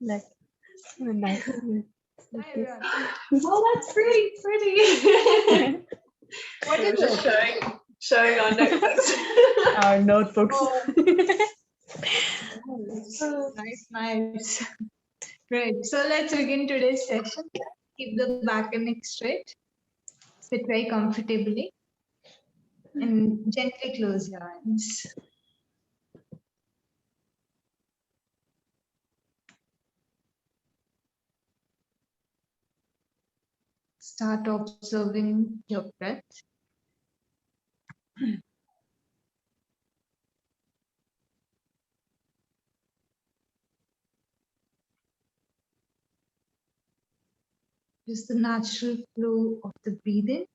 Like nice. Hi everyone. Oh, that's pretty. What is just it? showing our notebooks. Our notebooks. Oh, nice. Great. So let's begin today's session. Keep the back and neck straight. Sit very comfortably and gently close your eyes. Start observing your breath. Just the natural flow of the breathing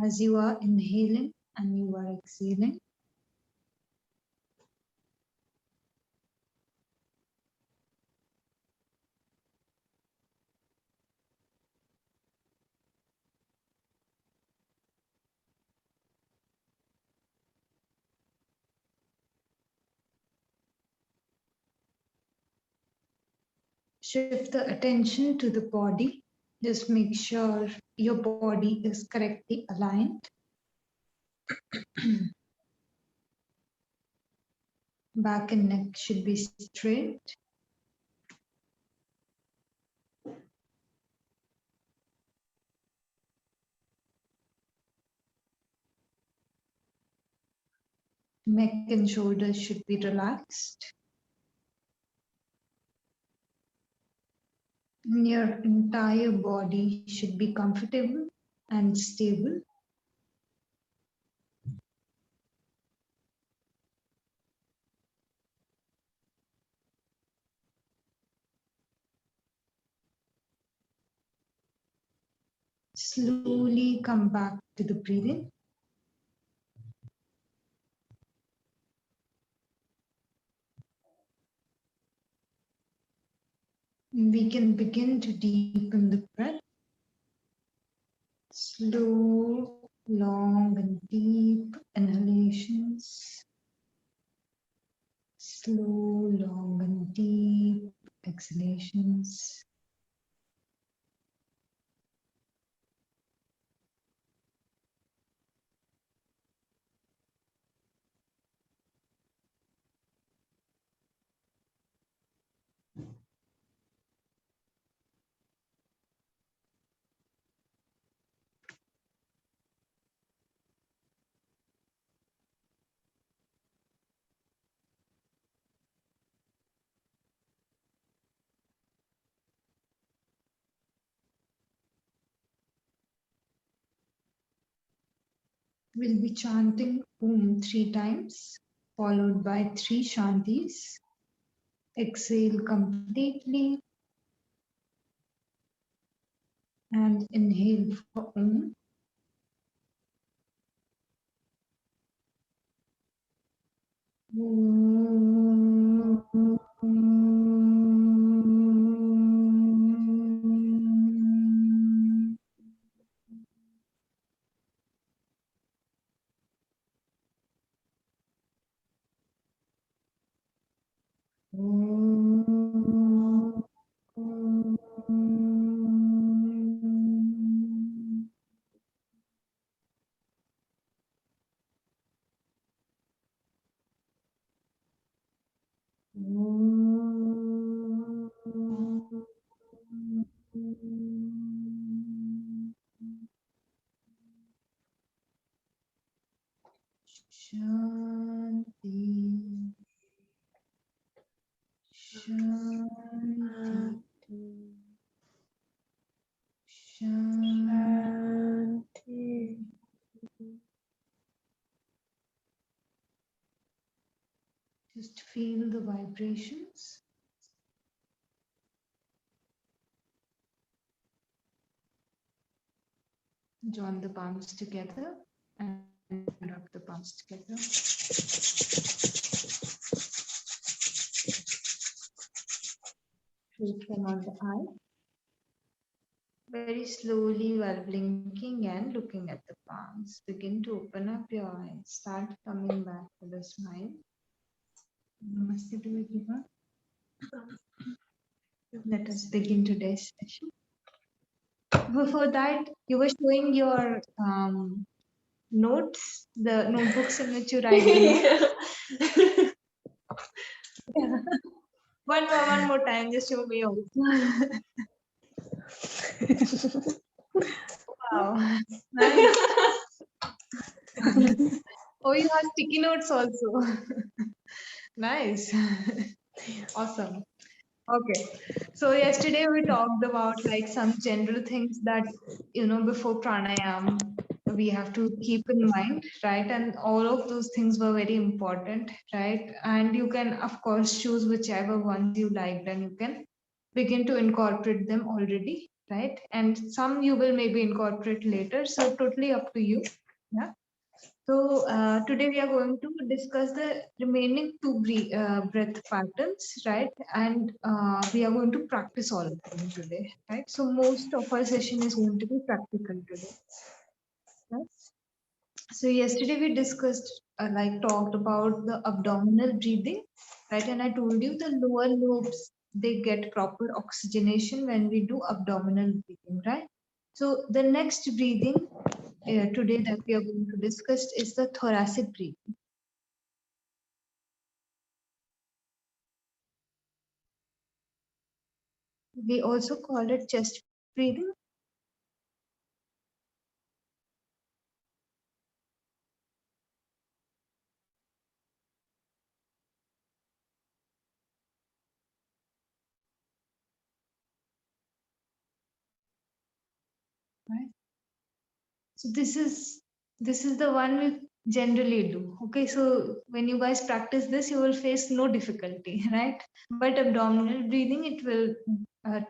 as you are inhaling and you are exhaling. Shift the attention to the body. Just make sure your body is correctly aligned. Back and neck should be straight. Neck and shoulders should be relaxed. And your entire body should be comfortable and stable. Slowly come back to the breathing. We can begin to deepen the breath. Slow, long and deep inhalations. Slow, long and deep exhalations. We'll be chanting Om 3 times, followed by 3 Shantis. Exhale completely and inhale for Om. Shanti, Shanti, Shanti. Just feel the vibrations. Join the palms together and rub the palms together. Place them on the eye. Very slowly, while blinking and looking at the palms, begin to open up your eyes. Start coming back with a smile. Namaste to everyone. Let us begin today's session. Before that, you were showing your notes, the notebooks in which you write the notes. One more time, just show me also. Wow, nice. Oh, you have sticky notes also. Nice. Awesome. Okay. So yesterday we talked about like some general things that, before pranayam, we have to keep in mind, right? And all of those things were very important, right? And you can, of course, choose whichever ones you liked and you can begin to incorporate them already, right? And some you will maybe incorporate later. So totally up to you. Yeah. So today we are going to discuss the remaining two breath patterns, right? And we are going to practice all of them today, right? So most of our session is going to be practical today. Right? So yesterday we discussed, talked about the abdominal breathing, right? And I told you the lower lobes, they get proper oxygenation when we do abdominal breathing, right? So the next breathing today that we are going to discuss is the thoracic breathing. We also call it chest breathing. Right? So this is the one we generally do. Okay, so when you guys practice this, you will face no difficulty, right? But abdominal breathing, it will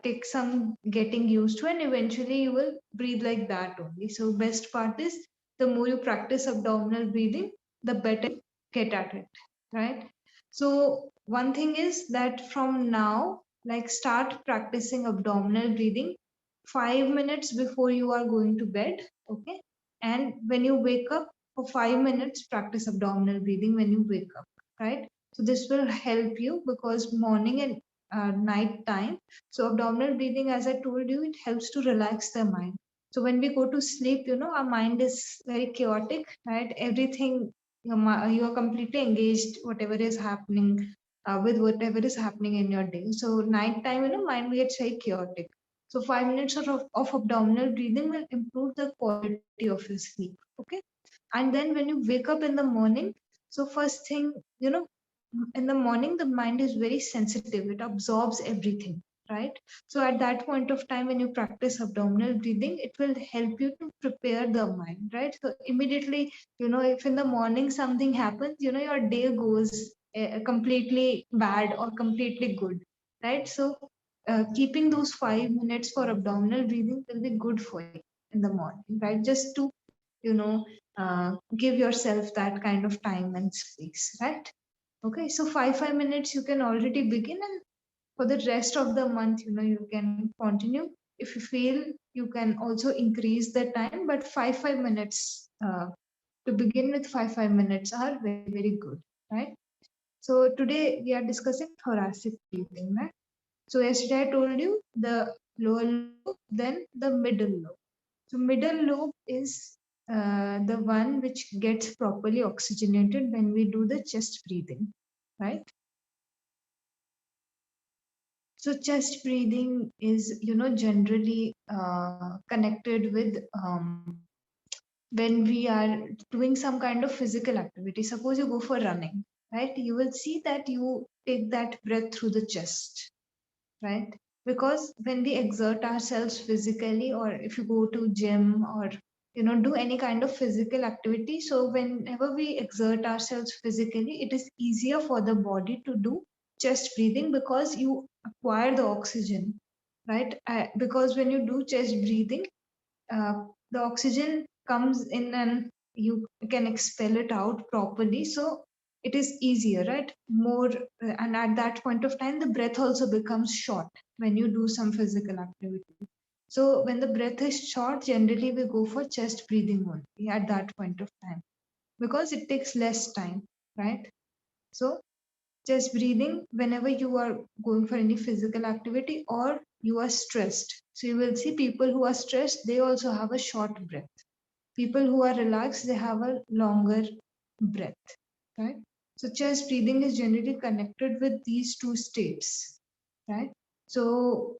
take some getting used to, and eventually you will breathe like that only. So best part is the more you practice abdominal breathing, the better you get at it, right? So one thing is that from now, like start practicing abdominal breathing 5 minutes before you are going to bed, okay? And when you wake up, for 5 minutes, practice abdominal breathing when you wake up, right? So this will help you because morning and night time. So abdominal breathing, as I told you, it helps to relax the mind. So when we go to sleep, our mind is very chaotic, right? Everything, you are completely engaged, whatever is happening, with whatever is happening in your day. So night time, mind gets very chaotic. So 5 minutes of abdominal breathing will improve the quality of your sleep. Okay. And then when you wake up in the morning, so first thing, in the morning, the mind is very sensitive. It absorbs everything, right? So at that point of time, when you practice abdominal breathing, it will help you to prepare the mind, right? So immediately, if in the morning something happens, your day goes completely bad or completely good, right? So keeping those 5 minutes for abdominal breathing will be good for you in the morning, right? Just to, give yourself that kind of time and space, right? Okay, so 5 minutes you can already begin, and for the rest of the month, you can continue. If you feel, you can also increase the time, but 5 minutes to begin with, 5 minutes are very, very good, right? So today we are discussing thoracic breathing, right? So yesterday I told you the lower lobe, then the middle lobe. So middle lobe is the one which gets properly oxygenated when we do the chest breathing, right? So chest breathing is, generally connected with when we are doing some kind of physical activity. Suppose you go for running, right? You will see that you take that breath through the chest, right? Because when we exert ourselves physically, or if you go to gym or do any kind of physical activity, so whenever we exert ourselves physically, it is easier for the body to do chest breathing because you acquire the oxygen, right? Because when you do chest breathing, the oxygen comes in and you can expel it out properly, so it is easier, right? More, and at that point of time the breath also becomes short when you do some physical activity. So when the breath is short, generally we go for chest breathing only at that point of time because it takes less time, right? So chest breathing whenever you are going for any physical activity or you are stressed. So you will see people who are stressed, they also have a short breath. People who are relaxed, they have a longer breath, right? So chest breathing is generally connected with these two states, right? So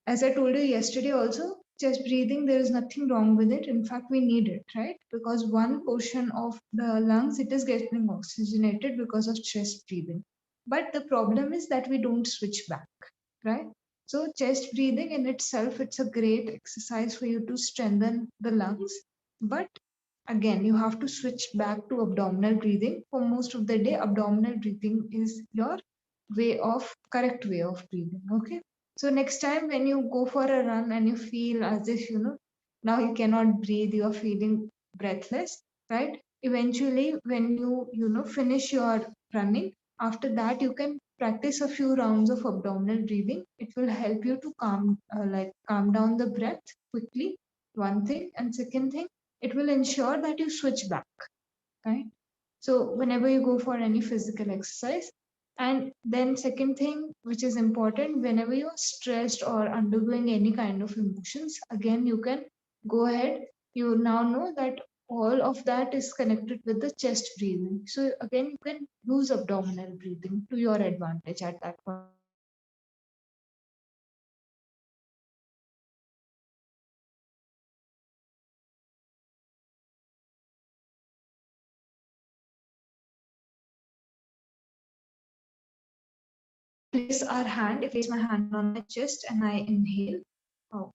as I told you yesterday also, chest breathing, there is nothing wrong with it. In fact, we need it, right? Because one portion of the lungs, it is getting oxygenated because of chest breathing. But the problem is that we don't switch back, right? So chest breathing in itself, it's a great exercise for you to strengthen the lungs. But again, you have to switch back to abdominal breathing. For most of the day, abdominal breathing is your correct way of breathing, okay? So next time when you go for a run and you feel as if, now you cannot breathe, you are feeling breathless, right? Eventually, when you finish your running, after that you can practice a few rounds of abdominal breathing. It will help you to calm down the breath quickly, one thing. And second thing, it will ensure that you switch back, right? So whenever you go for any physical exercise, and then second thing which is important, whenever you're stressed or undergoing any kind of emotions, again you can go ahead. You now know that all of that is connected with the chest breathing. So again you can use abdominal breathing to your advantage at that point. Place our hand, if I place my hand on my chest and I inhale. Oh,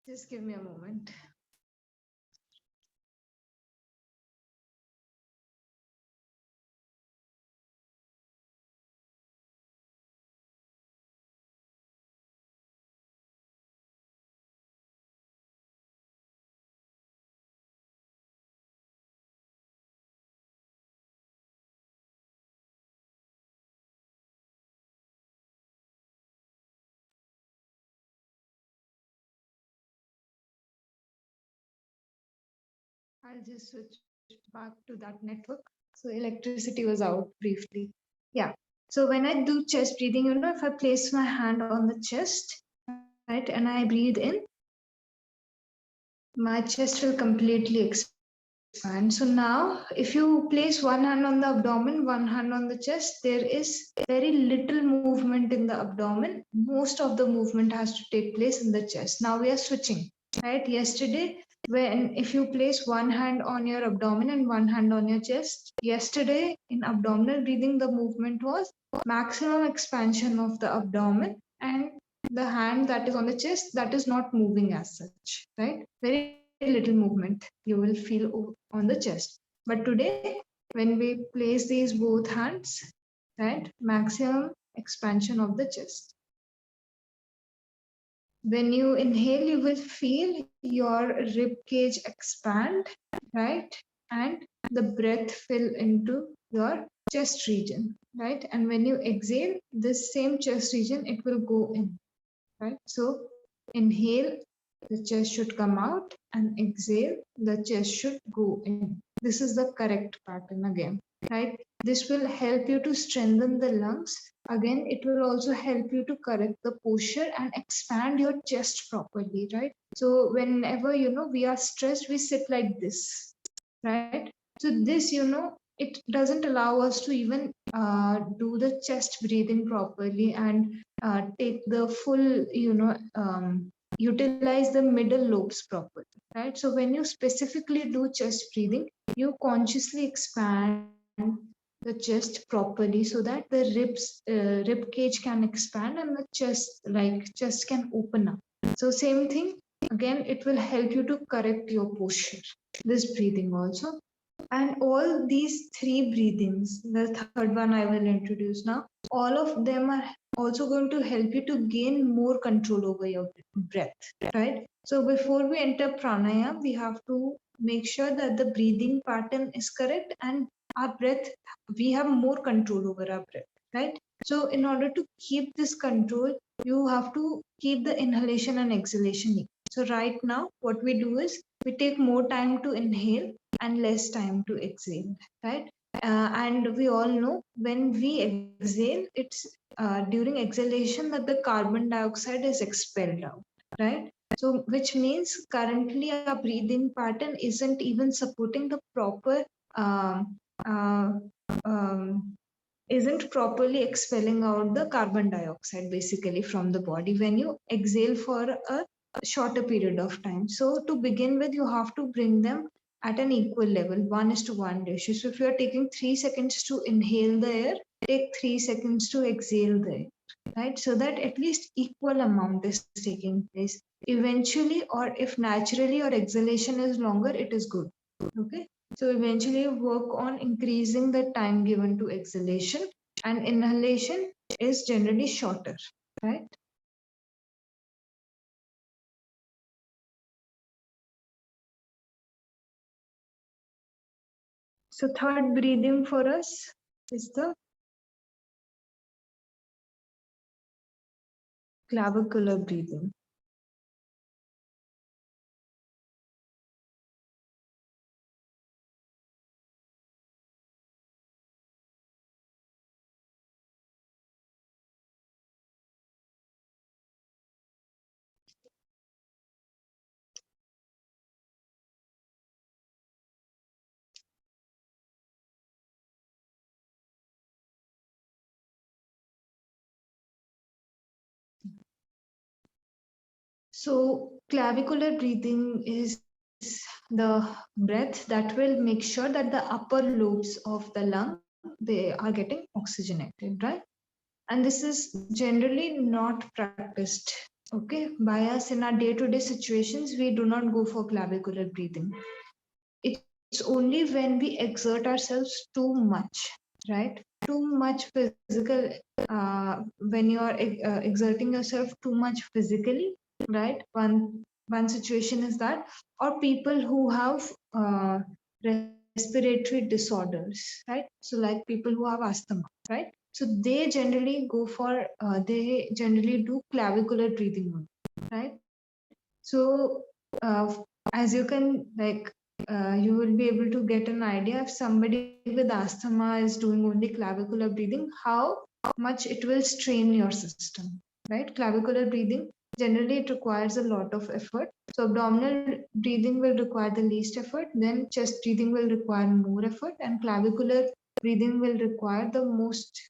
just give me a moment. I'll just switch back to that network. So electricity was out briefly. Yeah. So when I do chest breathing, if I place my hand on the chest, right, and I breathe in, my chest will completely expand. So now, if you place one hand on the abdomen, one hand on the chest, there is very little movement in the abdomen. Most of the movement has to take place in the chest. Now we are switching, right? Yesterday, when if you place one hand on your abdomen and one hand on your chest, yesterday in abdominal breathing, the movement was maximum expansion of the abdomen, and the hand that is on the chest, that is not moving as such, right? Very little movement you will feel on the chest. But today, when we place these both hands, right, maximum expansion of the chest. When you inhale, you will feel your rib cage expand, right? And the breath fill into your chest region, right? And when you exhale, this same chest region, it will go in, right? So inhale, the chest should come out, and exhale, the chest should go in. This is the correct pattern again, right? This will help you to strengthen the lungs. Again, it will also help you to correct the posture and expand your chest properly, right? So whenever, we are stressed, we sit like this, right? So this, it doesn't allow us to even do the chest breathing properly and take the full, utilize the middle lobes properly, right? So when you specifically do chest breathing, you consciously expand the chest properly so that the rib cage can expand and the chest can open up. So same thing again, it will help you to correct your posture. This breathing also. And all these three breathings, the third one I will introduce now, all of them are also going to help you to gain more control over your breath, right? So before we enter pranayama, we have to make sure that the breathing pattern is correct and our breath, we have more control over our breath, right? So in order to keep this control, you have to keep the inhalation and exhalation equal. So right now, what we do is we take more time to inhale and less time to exhale, right? And we all know when we exhale, it's during exhalation that the carbon dioxide is expelled out, right? So, which means currently our breathing pattern isn't even supporting the proper, um, uh, um, isn't properly expelling out the carbon dioxide basically from the body when you exhale for a shorter period of time. So, to begin with, you have to bring them at an equal level, 1:1 ratio. So, if you are taking 3 seconds to inhale the air, take 3 seconds to exhale the air, right? So that at least equal amount is taking place. Eventually, or if naturally your exhalation is longer, it is good. Okay. So eventually work on increasing the time given to exhalation, and inhalation is generally shorter, right? So third breathing for us is the clavicular breathing. So clavicular breathing is the breath that will make sure that the upper lobes of the lung, they are getting oxygenated, right? And this is generally not practiced, okay, by us in our day-to-day situations. We do not go for clavicular breathing. It's only when we exert ourselves too much, right? Too much physical, when you are exerting yourself too much physically, right? One situation is that, or people who have respiratory disorders, right? So like people who have asthma, right? So they generally go for, they generally do clavicular breathing, right? So as you can like, you will be able to get an idea if somebody with asthma is doing only clavicular breathing, how much it will strain your system, right? Clavicular breathing, generally it requires a lot of effort. So abdominal breathing will require the least effort, then chest breathing will require more effort, and clavicular breathing will require the most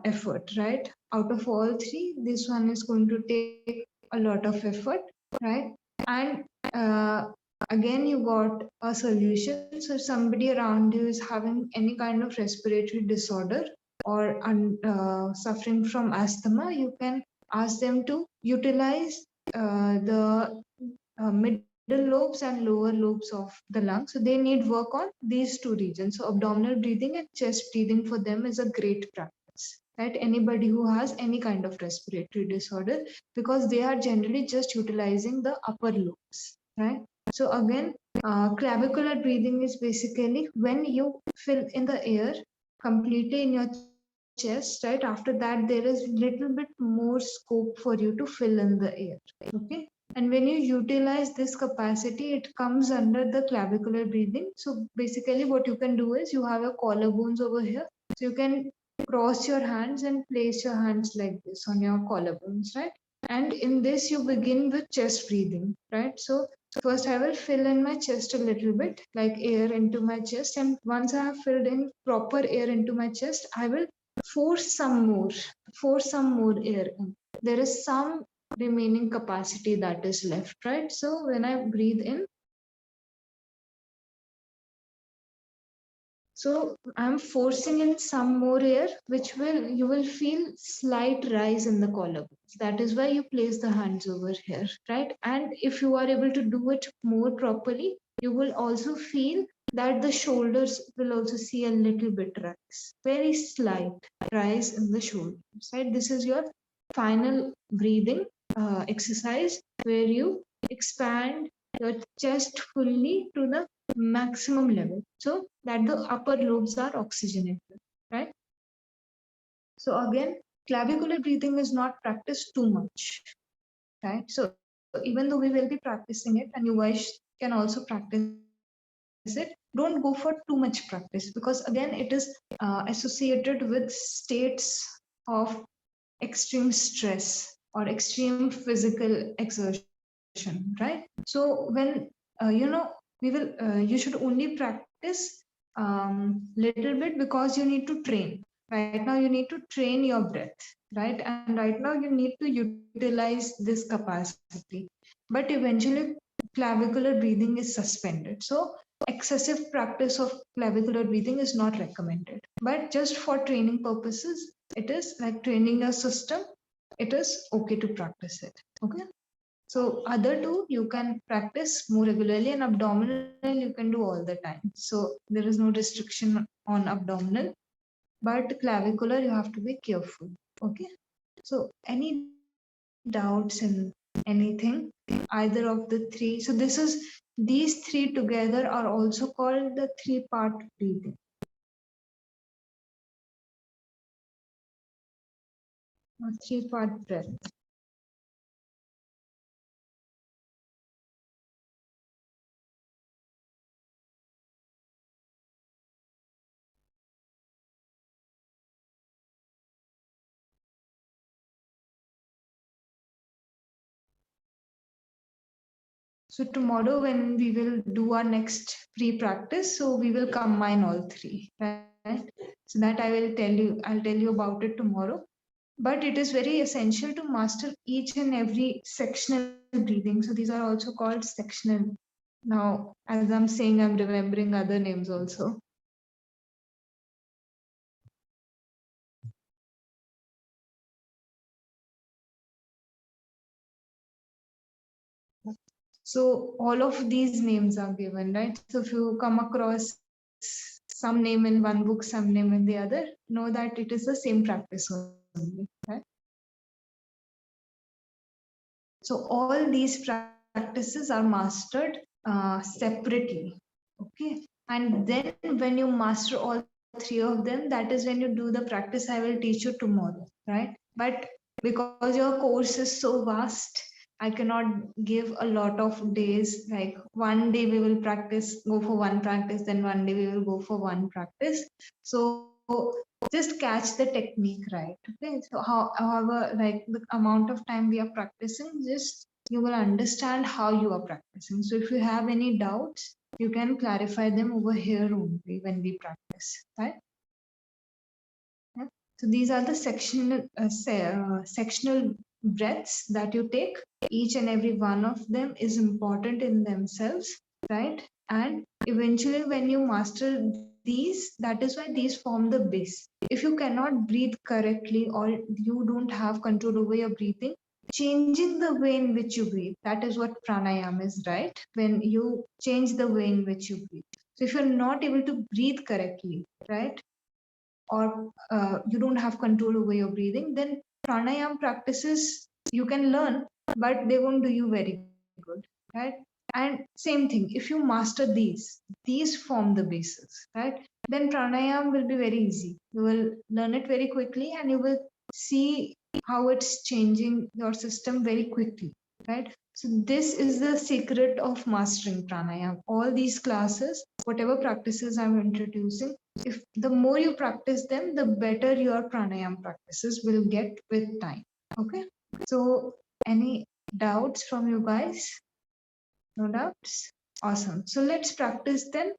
effort, right? Out of all three, this one is going to take a lot of effort, right? And again, you got a solution. So if somebody around you is having any kind of respiratory disorder or suffering from asthma, you can ask them to utilize the middle lobes and lower lobes of the lung. So they need work on these two regions. So abdominal breathing and chest breathing for them is a great practice, right? Anybody who has any kind of respiratory disorder, because they are generally just utilizing the upper lobes, right? So again, clavicular breathing is basically when you fill in the air completely in your chest, right? After that, there is little bit more scope for you to fill in the air, okay? And when you utilize this capacity, it comes under the clavicular breathing. So basically what you can do is you have your collarbones over here. So you can cross your hands and place your hands like this on your collarbones, right? And in this, you begin with chest breathing, right? So first I will fill in my chest a little bit, like air into my chest. And once I have filled in proper air into my chest, I will force some more, force some more air in. There is some remaining capacity that is left, right? So when I breathe in, So I'm forcing in some more air, which you will feel slight rise in the collarbones. That is why you place the hands over here, right? And if you are able to do it more properly, you will also feel that the shoulders will also see a little bit rise, very slight rise in the shoulders, right? This is your final breathing exercise where you expand your chest fully to the maximum level so that the upper lobes are oxygenated, right? So again, clavicular breathing is not practiced too much, right? So even though we will be practicing it and you guys can also practice it, don't go for too much practice because again, it is associated with states of extreme stress or extreme physical exertion, right? So when you should only practice little bit because you need to train. Right now you need to train your breath, right? And right now you need to utilize this capacity. But eventually clavicular breathing is suspended. So excessive practice of clavicular breathing is not recommended. But just for training purposes, it is like training your system. It is okay to practice it. Okay. So other two you can practice more regularly, and abdominal you can do all the time. So there is no restriction on abdominal, but clavicular you have to be careful. Okay. So any doubts in anything, either of the three? So these three together are also called the three-part breathing. Or three-part breath. So tomorrow when we will do our next pre-practice, so we will combine all three, right? So that I'll tell you about it tomorrow. But it is very essential to master each and every sectional breathing. So these are also called sectional. Now, as I'm saying, I'm remembering other names also. So all of these names are given, right? So if you come across some name in one book, some name in the other, know that it is the same practice only, right? So all these practices are mastered separately, okay? And then when you master all three of them, that is when you do the practice I will teach you tomorrow, right? But because your course is so vast, I cannot give a lot of days. Like one day we will practice, go for one practice, then one day we will go for one practice. So just catch the technique right. Okay. So however, like the amount of time we are practicing, just you will understand how you are practicing. So if you have any doubts, you can clarify them over here only when we practice, right? Yeah. So these are the sectional breaths that you take. Each and every one of them is important in themselves, right? And eventually, when you master these, that is why these form the base. If you cannot breathe correctly or you don't have control over your breathing, changing the way in which you breathe, that is what pranayama is, right? When you change the way in which you breathe. So if you're not able to breathe correctly, right? Or you don't have control over your breathing, then pranayam practices you can learn, but they won't do you very good, right? And same thing, if you master these form the basis, right? Then pranayam will be very easy. You will learn it very quickly and you will see how it's changing your system very quickly, right? So this is the secret of mastering pranayam. All these classes, whatever practices I'm introducing, if the more you practice them, the better your pranayam practices will get with time. Okay. So any doubts from you guys? No doubts? Awesome. So let's practice then.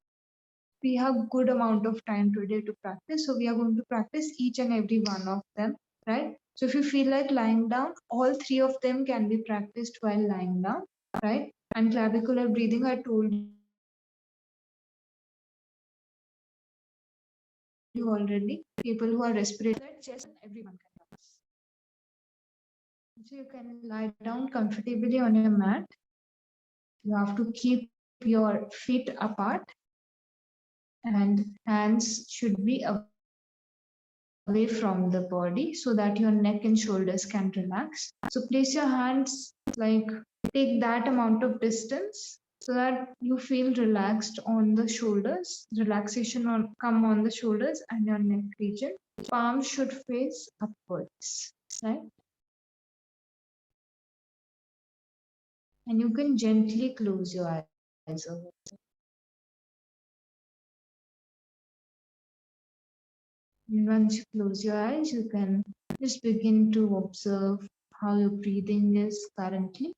We have good amount of time today to practice. So we are going to practice each and every one of them, right? So if you feel like lying down, all three of them can be practiced while lying down, right? And clavicular breathing, I told you, you can do it you already. People who are respiratory, that chest, everyone can do this. So you can lie down comfortably on your mat. You have to keep your feet apart and hands should be away from the body so that your neck and shoulders can relax. So place your hands like take that amount of distance so that you feel relaxed on the shoulders. Relaxation come on the shoulders and your neck region. Palms should face upwards, right? And you can gently close your eyes over. And once you close your eyes, you can just begin to observe how your breathing is currently.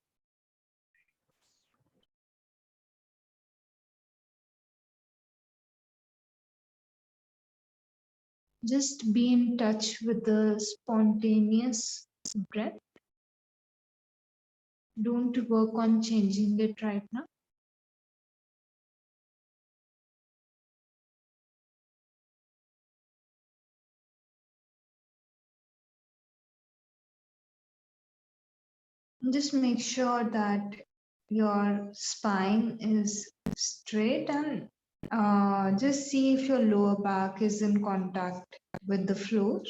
Just be in touch with the spontaneous breath. Don't work on changing it right now. Just make sure that your spine is straight and just see if your lower back is in contact with the floor.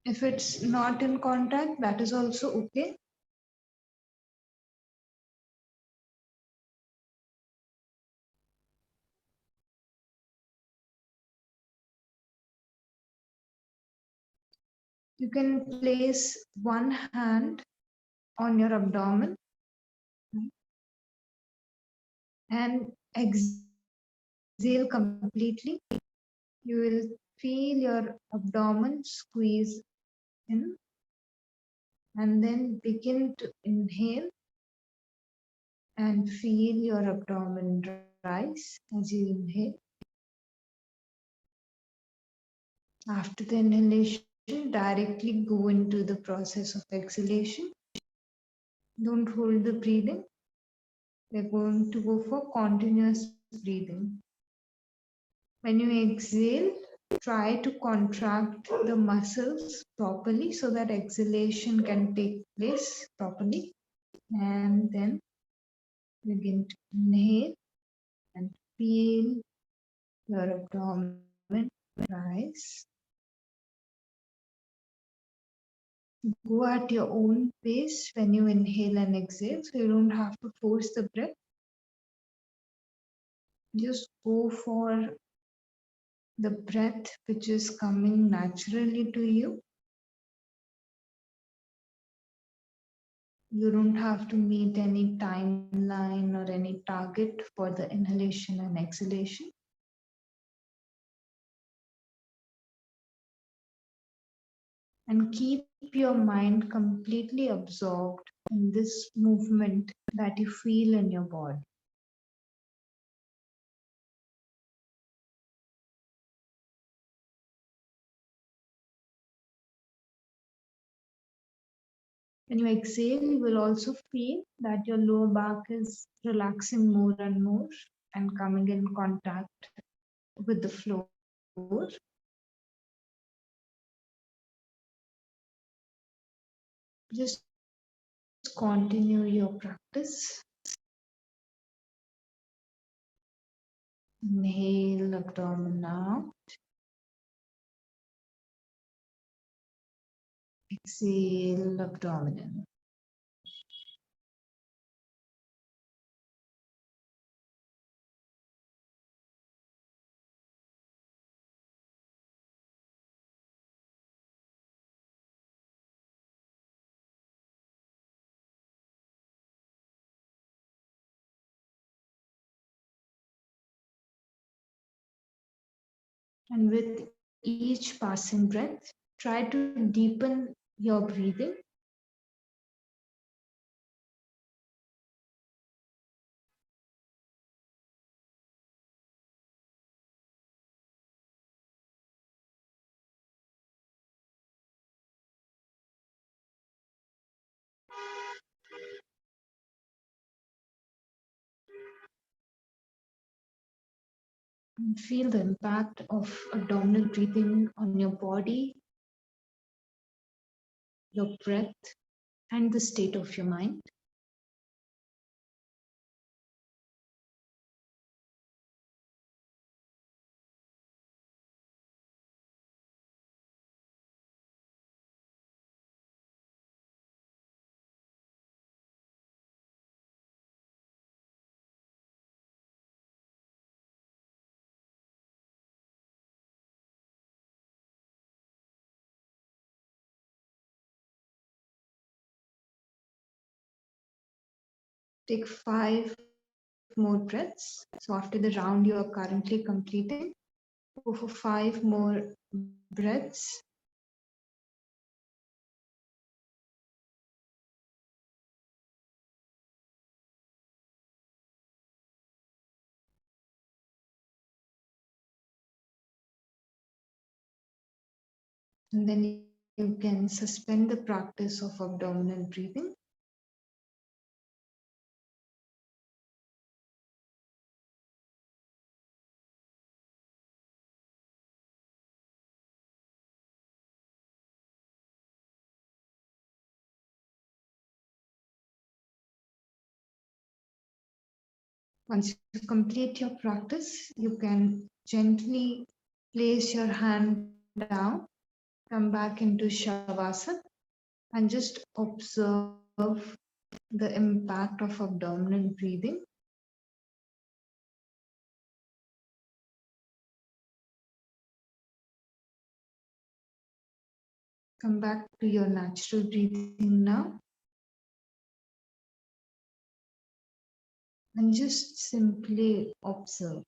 If it's not in contact, that is also okay. You can place one hand on your abdomen and exhale completely. You will feel your abdomen squeeze in and then begin to inhale and feel your abdomen rise as you inhale. After the inhalation, directly go into the process of exhalation. Don't hold the breathing. We're going to go for continuous breathing. When you exhale, try to contract the muscles properly so that exhalation can take place properly. And then begin to inhale and feel your abdomen rise. Go at your own pace when you inhale and exhale, so you don't have to force the breath. Just go for the breath which is coming naturally to you. You don't have to meet any timeline or any target for the inhalation and exhalation. And keep your mind completely absorbed in this movement that you feel in your body. When you exhale, you will also feel that your lower back is relaxing more and more and coming in contact with the floor. Just continue your practice. Inhale, abdomen out. Exhale, abdomen in. And with each passing breath, try to deepen your breathing. And feel the impact of abdominal breathing on your body, your breath, and the state of your mind. Take 5 more breaths. So after the round you are currently completing, go for 5 more breaths. And then you can suspend the practice of abdominal breathing. Once you complete your practice, you can gently place your hand down, come back into Shavasana, and just observe the impact of abdominal breathing. Come back to your natural breathing now. And just simply observe.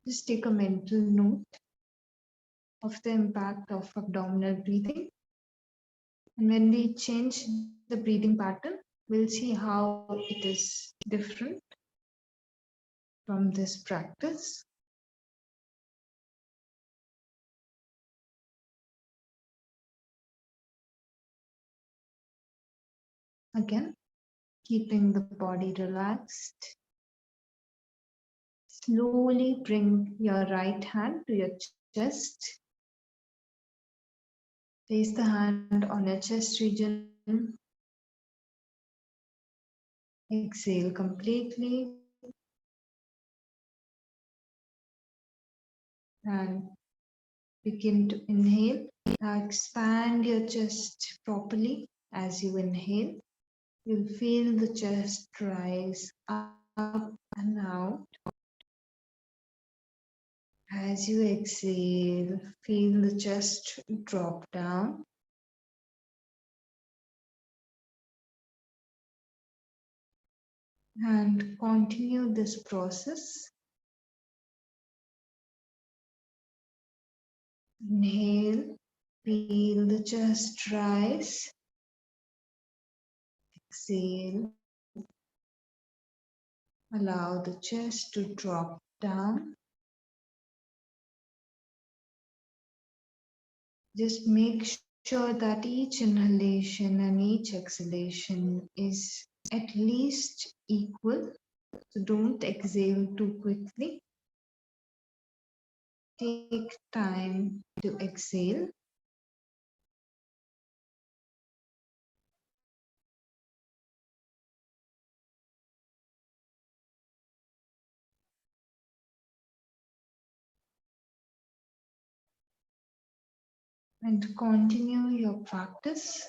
Just take a mental note of the impact of abdominal breathing. And when we change the breathing pattern, we'll see how it is different from this practice. Again, keeping the body relaxed. Slowly bring your right hand to your chest. Place the hand on your chest region. Exhale completely. And begin to inhale. Now expand your chest properly as you inhale. You'll feel the chest rise up and out. As you exhale, feel the chest drop down. And continue this process. Inhale, feel the chest rise. Exhale, allow the chest to drop down. Just make sure that each inhalation and each exhalation is at least equal. So don't exhale too quickly. Take time to exhale. And continue your practice.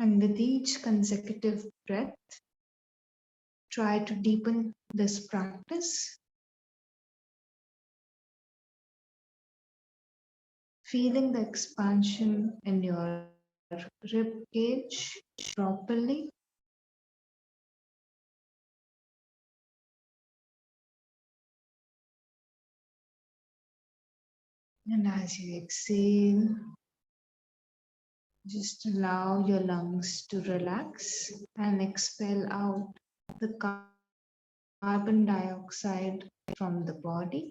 And with each consecutive breath, try to deepen this practice. feeling the expansion in your rib cage properly. And as you exhale, just allow your lungs to relax and expel out the carbon dioxide from the body.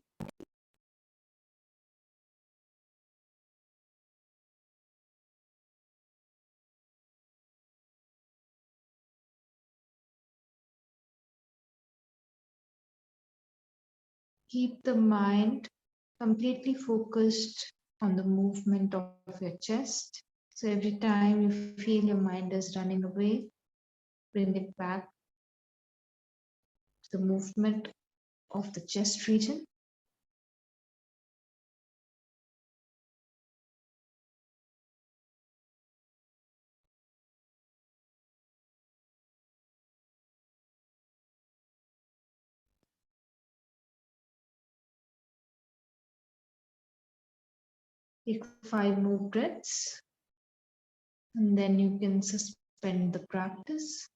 Keep the mind completely focused on the movement of your chest. So every time you feel your mind is running away, bring it back to the movement of the chest region. Take 5 more breaths, and then you can suspend the practice.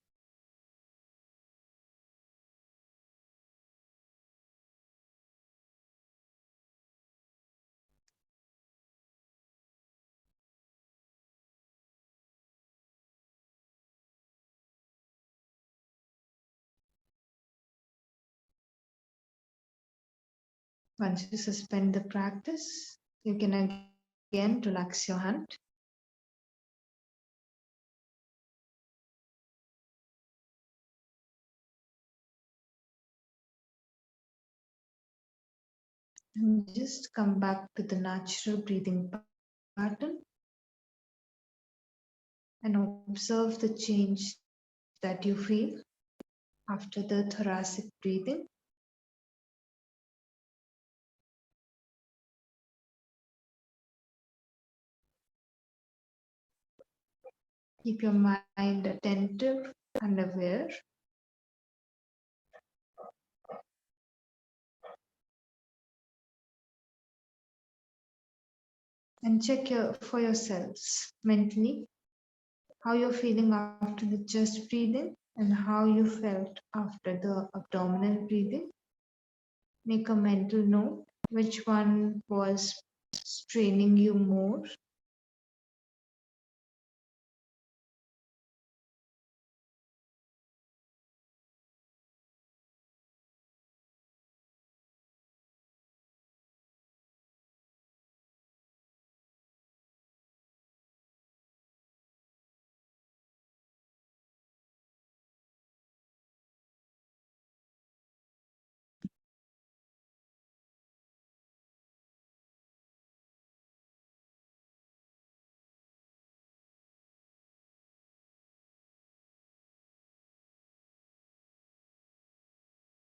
Once you suspend the practice, you can again relax your hand. And just come back to the natural breathing pattern and observe the change that you feel after the thoracic breathing. Keep your mind attentive and aware. And check for yourselves mentally how you're feeling after the chest breathing and how you felt after the abdominal breathing. Make a mental note which one was straining you more.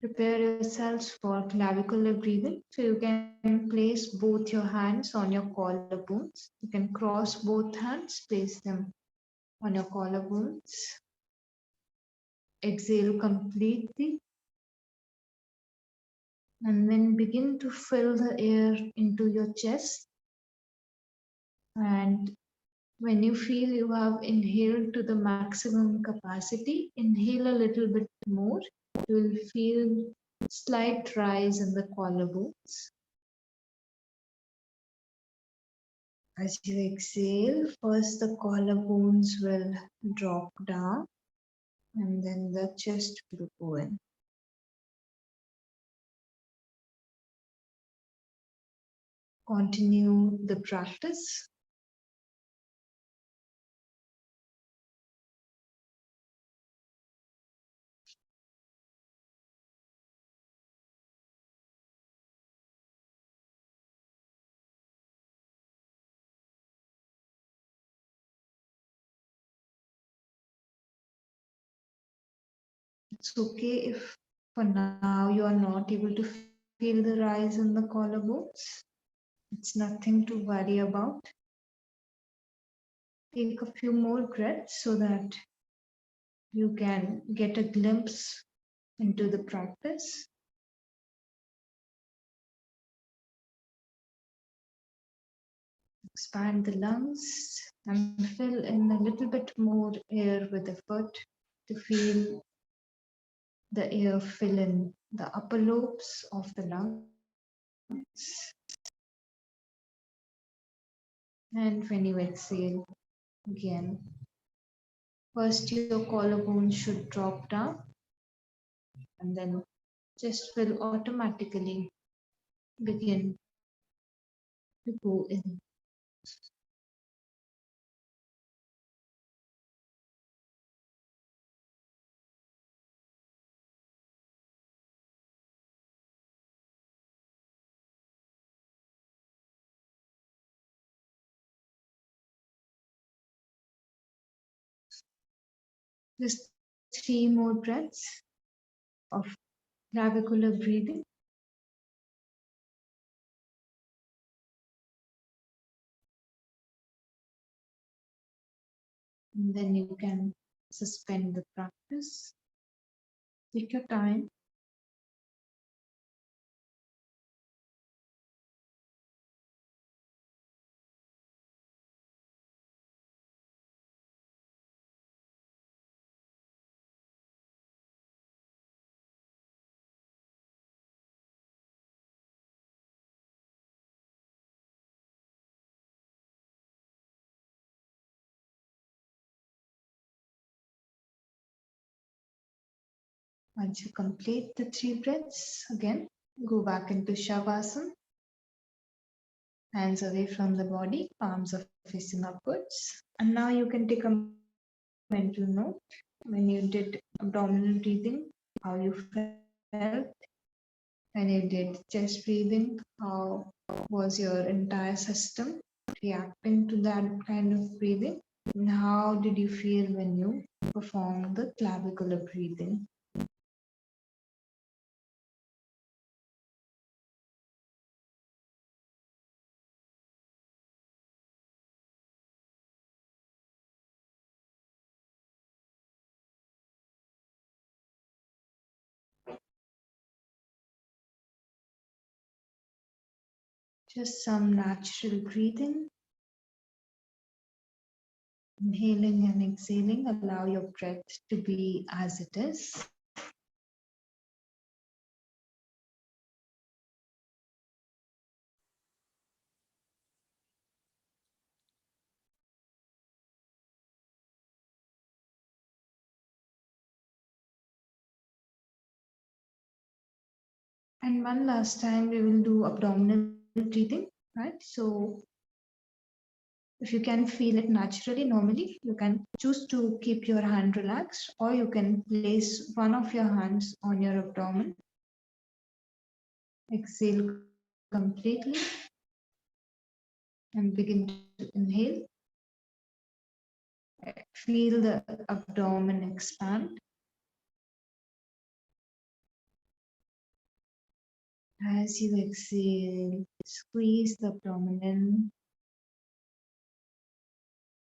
Prepare yourselves for clavicular breathing. So you can place both your hands on your collarbones. You can cross both hands, place them on your collarbones. Exhale completely. And then begin to fill the air into your chest. And when you feel you have inhaled to the maximum capacity, inhale a little bit more. You will feel slight rise in the collarbones. As you exhale, first the collarbones will drop down and then the chest will go in. Continue the practice. It's okay if for now you are not able to feel the rise in the collarbones. It's nothing to worry about. Take a few more breaths so that you can get a glimpse into the practice. Expand the lungs and fill in a little bit more air with effort to feel the air fill in the upper lobes of the lungs. And when you exhale again, first your collarbone should drop down and then chest will automatically begin to go in. Just 3 more breaths of clavicular breathing. And then you can suspend the practice. Take your time. Once you complete the 3 breaths, again, go back into Shavasana. Hands away from the body, palms are facing upwards. And now you can take a mental note when you did abdominal breathing, how you felt. When you did chest breathing, how was your entire system reacting to that kind of breathing? And how did you feel when you performed the clavicular breathing? Just some natural breathing. Inhaling and exhaling, allow your breath to be as it is. And one last time, we will do abdominal breathing, right? So if you can feel it naturally, normally, you can choose to keep your hand relaxed, or you can place one of your hands on your abdomen. Exhale completely and begin to inhale. Feel the abdomen expand. As you exhale, squeeze the abdomen in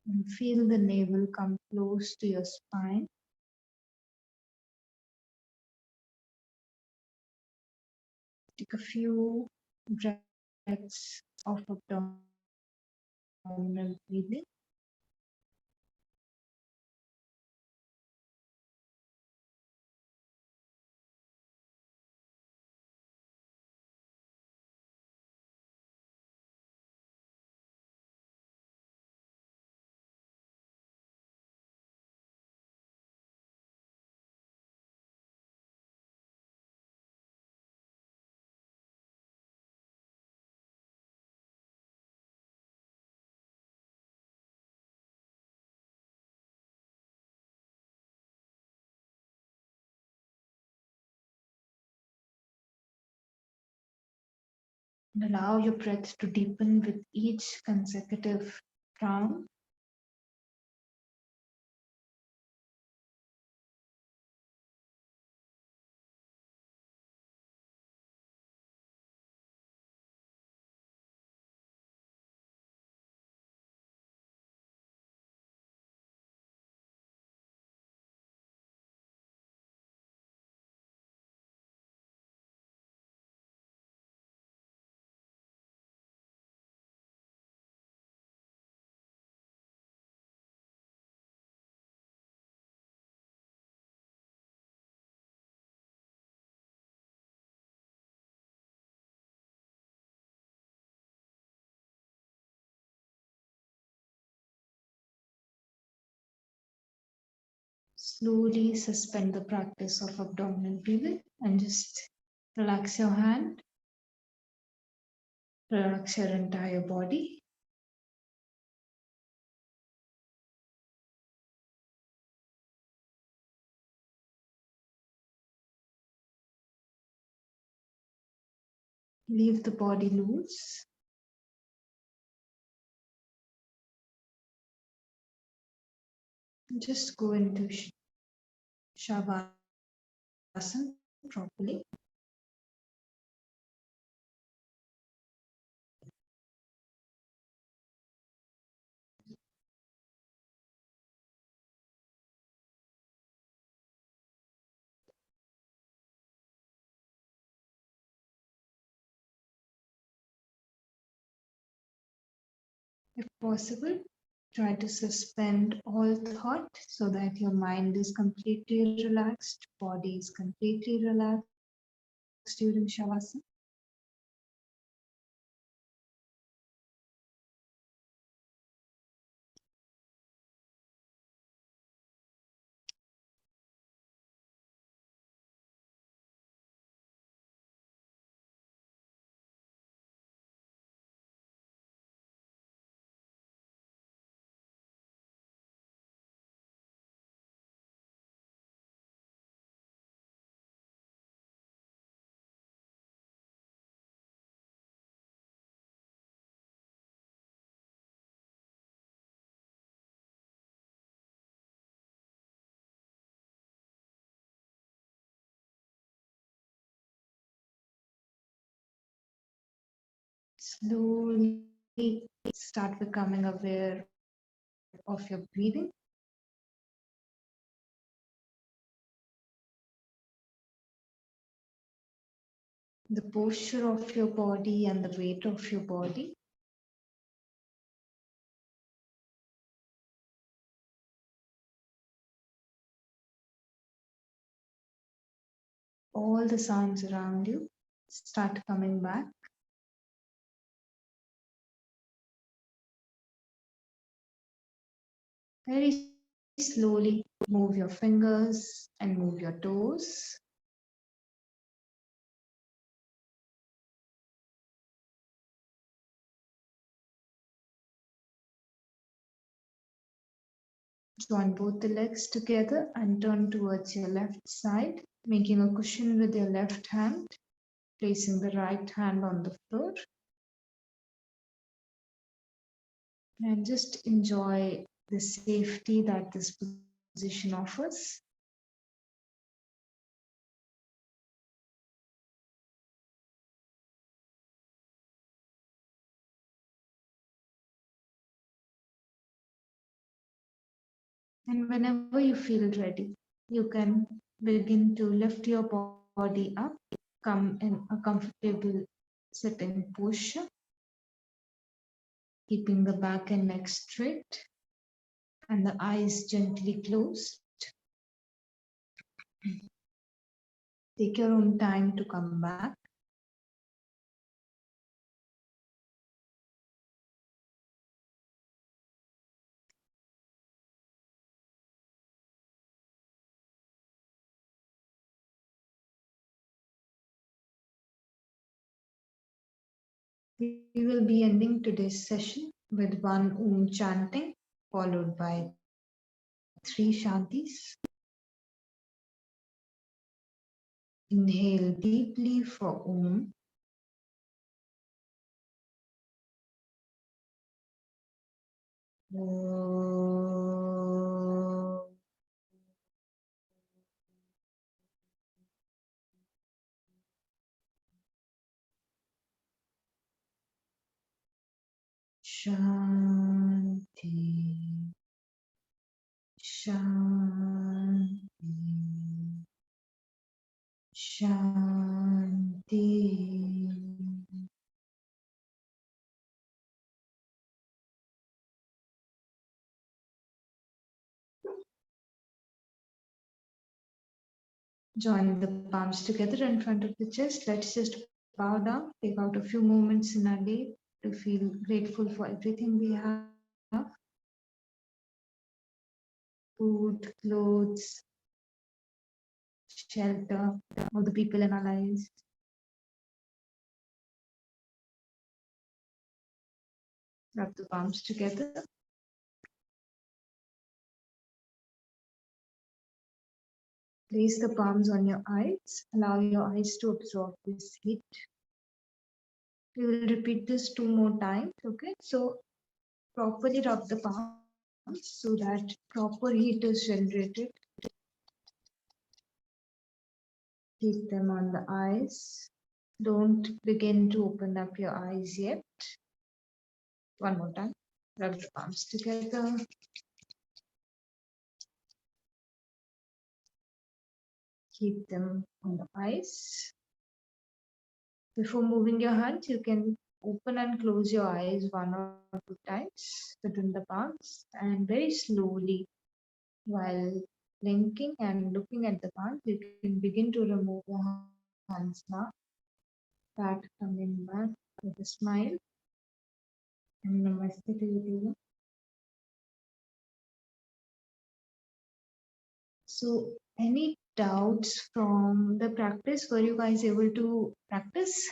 and feel the navel come close to your spine. Take a few breaths of abdominal breathing. And allow your breath to deepen with each consecutive round. Slowly suspend the practice of abdominal breathing and just relax your hand, relax your entire body. Leave the body loose. Just go into Shavasana properly. If possible, try to suspend all thought so that your mind is completely relaxed, body is completely relaxed during Shavasana. Slowly start becoming aware of your breathing. The posture of your body and the weight of your body. All the sounds around you start coming back. Very slowly move your fingers and move your toes. Join both the legs together and turn towards your left side, making a cushion with your left hand, placing the right hand on the floor. And just enjoy the safety that this position offers. And whenever you feel ready, you can begin to lift your body up, come in a comfortable sitting posture, keeping the back and neck straight and the eyes gently closed. Take your own time to come back. We will be ending today's session with one Om chanting, followed by 3 Shantis. Inhale deeply for Om. Shanti, Shanti, Shanti. Join the palms together in front of the chest. Let's just bow down. Take out a few moments in our day to feel grateful for everything we have. food, clothes, shelter, all the people in our lives. Rub the palms together. Place the palms on your eyes. Allow your eyes to absorb this heat. We will repeat this 2 more times. Okay, so properly rub the palms so that proper heat is generated. Keep them on the eyes. Don't begin to open up your eyes yet. One more time. Rub the palms together. Keep them on the eyes. Before moving your hands, you can open and close your eyes 1 or 2 times within the palms, and very slowly, while blinking and looking at the palms, you can begin to remove your hands now. Start coming back with a smile. And namaste to you. So, any doubts from the practice? Were you guys able to practice?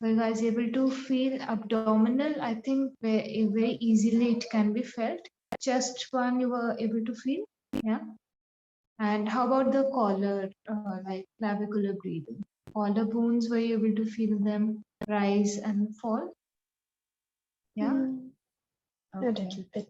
Were you guys able to feel abdominal? I think very easily it can be felt. Chest one you were able to feel? Yeah. And how about the collar, like clavicular breathing? Collarbones, were you able to feel them rise and fall? Yeah. A little bit.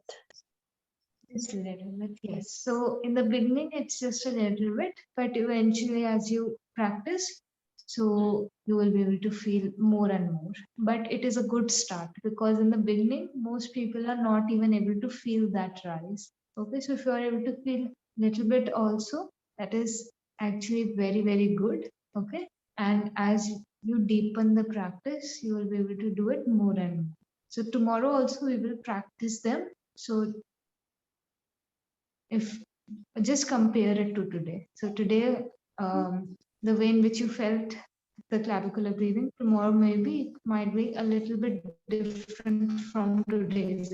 Just a little bit, yes. So in the beginning, it's just a little bit, but eventually, as you practice, so you will be able to feel more and more. But it is a good start because in the beginning, most people are not even able to feel that rise. Okay, so if you are able to feel little bit also, that is actually very good. Okay, and as you deepen the practice, you will be able to do it more and more. So tomorrow also we will practice them. So if just compare it to today. So today, the way in which you felt the clavicular breathing, tomorrow maybe it might be a little bit different from today's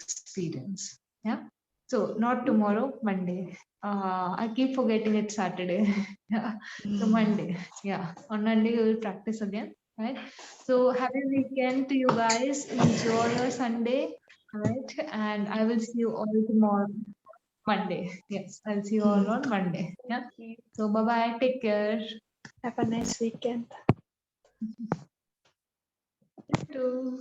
experience. Yeah. So not tomorrow, Monday. I keep forgetting it's Saturday. Yeah. So Monday. Yeah. On Monday we will practice again. Right. So happy weekend to you guys. Enjoy your Sunday. Right. And I will see you all tomorrow. Monday. Yes, I'll see you all on Monday. Yeah. Thank you. So bye bye. Take care. Have a nice weekend. You too.